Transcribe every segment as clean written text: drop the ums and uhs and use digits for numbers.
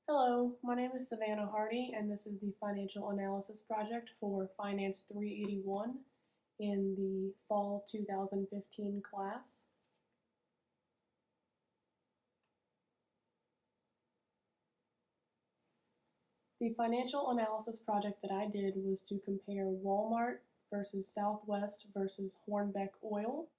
Hello, my name is Savannah Hardee, and this is the Financial Analysis Project for Finance 381 in the Fall 2015 class. The financial analysis project that I did was to compare Walmart versus Southwest versus Hornbeck Oil.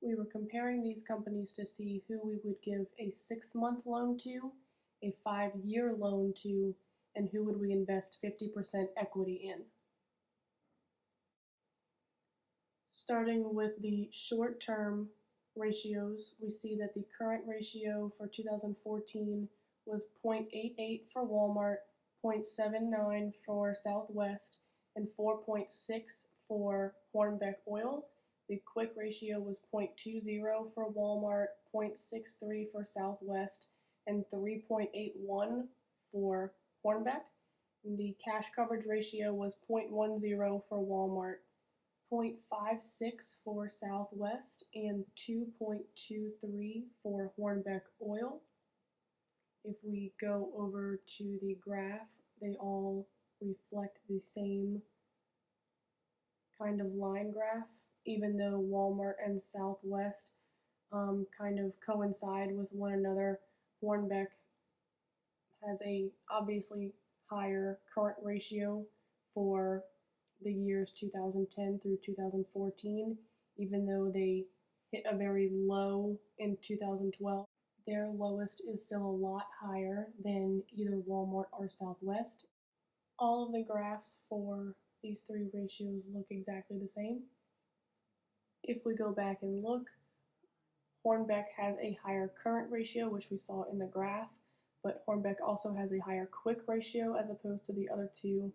We were comparing these companies to see who we would give a 6-month loan to, a 5-year loan to, and who would we invest 50% equity in. Starting with the short-term ratios, we see that the current ratio for 2014 was 0.88 for Walmart, 0.79 for Southwest, and 4.6 for Hornbeck Oil. The quick ratio was 0.20 for Walmart, 0.63 for Southwest, and 3.81 for Hornbeck. And the cash coverage ratio was 0.10 for Walmart, 0.56 for Southwest, and 2.23 for Hornbeck Oil. If we go over to the graph, they all reflect the same kind of line graph, even though Walmart and Southwest kind of coincide with one another. Hornbeck has a obviously higher current ratio for the years 2010 through 2014, even though they hit a very low in 2012. Their lowest is still a lot higher than either Walmart or Southwest. All of the graphs for these three ratios look exactly the same. If we go back and look, Hornbeck has a higher current ratio, which we saw in the graph, but Hornbeck also has a higher quick ratio as opposed to the other two.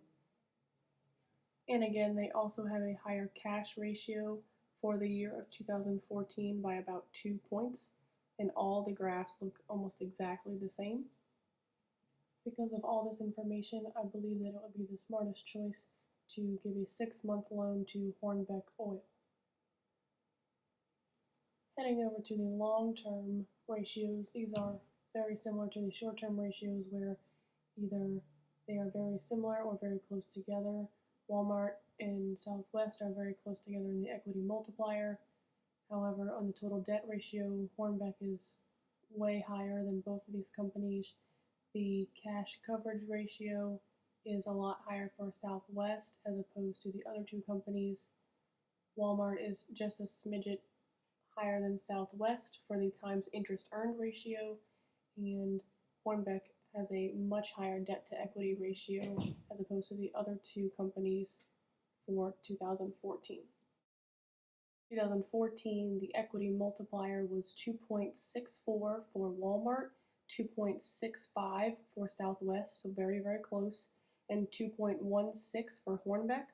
And again, they also have a higher cash ratio for the year of 2014 by about 2 points, and all the graphs look almost exactly the same. Because of all this information, I believe that it would be the smartest choice to give a 6-month loan to Hornbeck Oil. Heading over to the long-term ratios, these are very similar to the short-term ratios where either they are very similar or very close together. Walmart and Southwest are very close together in the equity multiplier. However, on the total debt ratio, Hornbeck is way higher than both of these companies. The cash coverage ratio is a lot higher for Southwest as opposed to the other two companies. Walmart is just a smidget higher than Southwest for the times interest earned ratio, and Hornbeck has a much higher debt to equity ratio as opposed to the other two companies for 2014. 2014, the equity multiplier was 2.64 for Walmart, 2.65 for Southwest, so very, very close, and 2.16 for Hornbeck.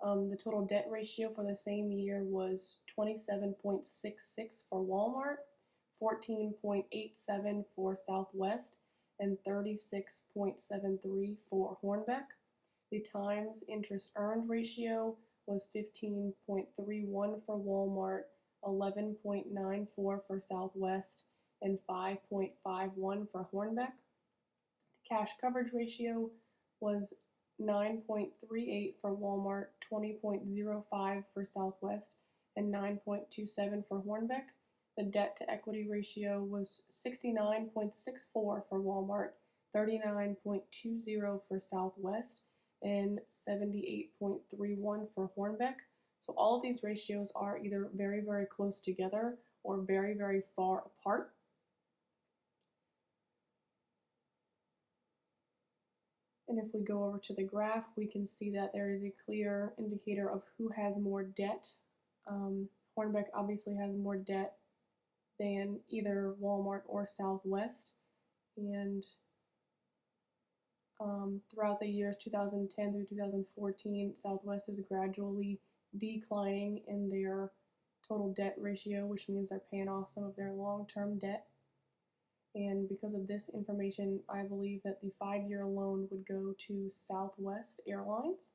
The total debt ratio for the same year was 27.66 for Walmart, 14.87 for Southwest, and 36.73 for Hornbeck. The times interest earned ratio was 15.31 for Walmart, 11.94 for Southwest, and 5.51 for Hornbeck. The cash coverage ratio was 9.38 for Walmart, 20.05 for Southwest, and 9.27 for Hornbeck. The debt to equity ratio was 69.64 for Walmart, 39.20 for Southwest, and 78.31 for Hornbeck. So all of these ratios are either very, very close together or very, very far apart. And if we go over to the graph, we can see that there is a clear indicator of who has more debt. Hornbeck obviously has more debt than either Walmart or Southwest. And throughout the years 2010 through 2014, Southwest is gradually declining in their total debt ratio, which means they're paying off some of their long-term debt. And because of this information, I believe that the 5-year loan would go to Southwest Airlines.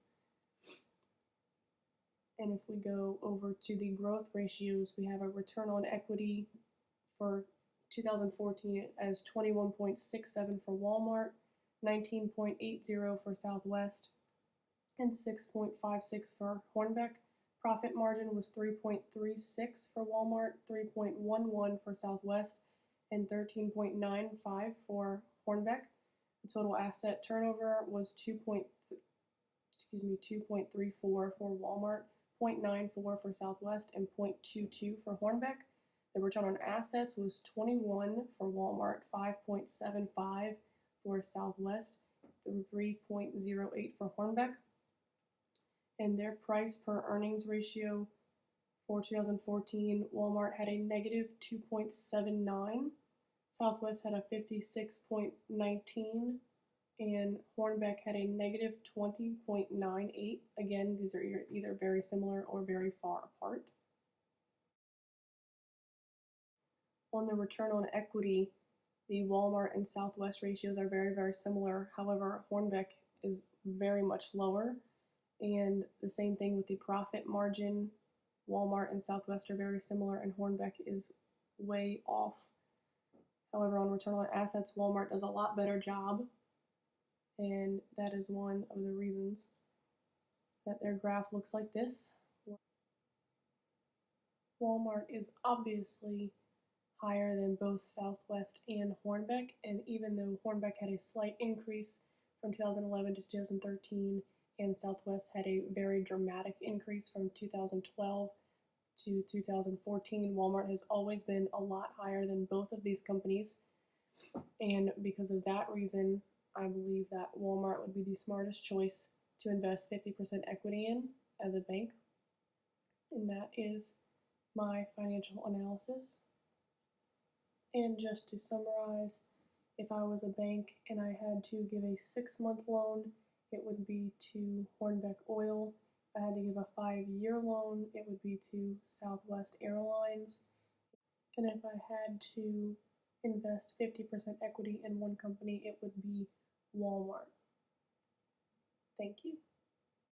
And if we go over to the growth ratios, we have a return on equity for 2014 as 21.67 for Walmart, 19.80 for Southwest, and 6.56 for Hornbeck. Profit margin was 3.36 for Walmart, 3.11 for Southwest, and 13.95 for Hornbeck. The total asset turnover was 2.34 for Walmart, 0.94 for Southwest, and 0.22 for Hornbeck. The return on assets was 21 for Walmart, 5.75 for Southwest, 3.08 for Hornbeck. And their price per earnings ratio for 2014, Walmart had a negative 2.79, Southwest had a 56.19, and Hornbeck had a negative 20.98. Again, these are either very similar or very far apart. On the return on equity, the Walmart and Southwest ratios are very, very similar. However, Hornbeck is very much lower. And the same thing with the profit margin. Walmart and Southwest are very similar, and Hornbeck is way off. However, on return on assets, Walmart does a lot better job, and that is one of the reasons that their graph looks like this. Walmart is obviously higher than both Southwest and Hornbeck, and even though Hornbeck had a slight increase from 2011 to 2013, and Southwest had a very dramatic increase from 2012 to 2014, Walmart has always been a lot higher than both of these companies, and because of that reason, I believe that Walmart would be the smartest choice to invest 50% equity in as a bank, and that is my financial analysis. And just to summarize, if I was a bank and I had to give a 6-month loan, it would be to Hornbeck Oil. If I had to give a 5-year loan, it would be to Southwest Airlines. And if I had to invest 50% equity in one company, it would be Walmart. Thank you.